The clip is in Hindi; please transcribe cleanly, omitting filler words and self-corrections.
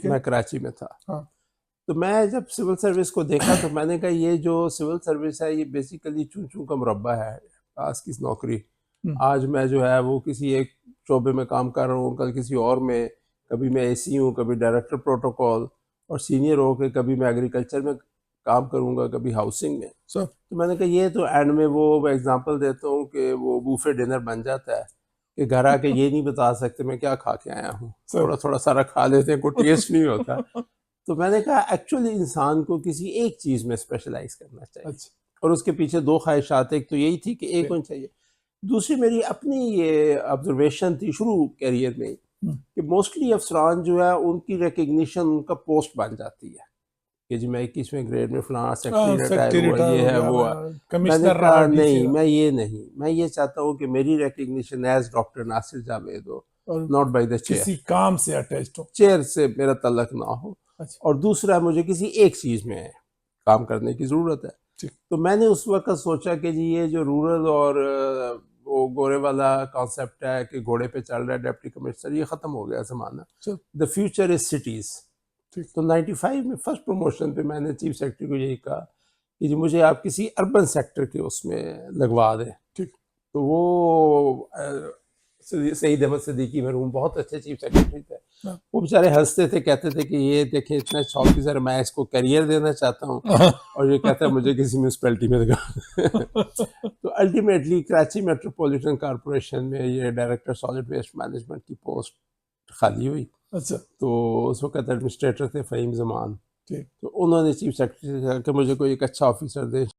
मैं कराची में था। हाँ। तो मैं जब सिविल सर्विस को देखा तो मैंने कहा ये जो सिविल सर्विस है ये बेसिकली चूं चूं का मुरब्बा है, आज की नौकरी। आज मैं जो है वो किसी एक शोबे में काम कर रहा हूँ, कल किसी और में, कभी मैं एसी हूँ, कभी डायरेक्टर प्रोटोकॉल, और सीनियर हो के कभी मैं एग्रीकल्चर में काम करूँगा, कभी हाउसिंग में। सर तो मैंने कहा ये तो एंड में वो एग्जांपल देता हूँ कि वो बूफे डिनर बन जाता है कि घर आके ये नहीं बता सकते मैं क्या खा के आया हूँ, सर थोड़ा थोड़ा सारा खा लेते हैं, कोई टेस्ट नहीं होता। तो मैंने कहा एक्चुअली इंसान को किसी एक चीज़ में स्पेशलाइज करना चाहिए। अच्छा। और उसके पीछे दो ख्वाहिशात, एक तो यही थी कि एक होनी चाहिए, दूसरी मेरी अपनी ये ऑब्जर्वेशन थी शुरू कैरियर में कि मोस्टली अफसरान जो है उनकी रिकग्निशन उनका पोस्ट बन जाती है कि जी मैं 21वें ग्रेड में फलाना सेक्रेटरी रिटायर सेक्रेटरी हुआ, रिटायर ये हो है गया, वो है। मैंने कमिश्नर रहा, कहा डीसी नहीं, रहा। मैं ये नहीं, मैं ये चाहता हूँ कि मेरी recognition as doctor Nasir Javed हो, और नॉट बाय द चेयर। किसी काम से अटैच्ड हो। चेयर से मेरा तल्लक ना हो। अच्छा। और दूसरा मुझे किसी एक चीज़ में काम करने की ज़रूरत है। ठीक। तो मैंने उस वक्त सोचा कि जी ये जो रूरल और वो घोड़े वाला कॉन्सेप्ट है कि घोड़े पे चल रहा है डिप्टी कमिश्नर, ये ख़त्म हो गया ज़माना। The future is cities. तो 95 में फर्स्ट प्रमोशन पे मैंने चीफ सेक्रेटरी को यही कहा कि जी मुझे आप किसी अर्बन सेक्टर के उसमें लगवा दें। ठीक। तो वो सईद अहमद सिद्दीकी मरहूम बहुत अच्छे चीफ सेक्रेटरी थे। वो बेचारे हंसते थे, कहते थे कि ये देखें इतना अच्छा ऑफिसर, मैं इसको करियर देना चाहता हूँ और ये कहता है मुझे किसी म्यूनसिपैलिटी में लगा। तो अल्टीमेटली कराची मेट्रोपॉलिटन कॉरपोरेशन में ये डायरेक्टर सॉलिड वेस्ट मैनेजमेंट की पोस्ट खाली हुई। अच्छा। तो उस वक्त एडमिनिस्ट्रेटर थे फ़हीम ज़मान। ठीक। तो उन्होंने चीफ सेक्रेटरी से कहा कि मुझे कोई एक अच्छा ऑफिसर दे।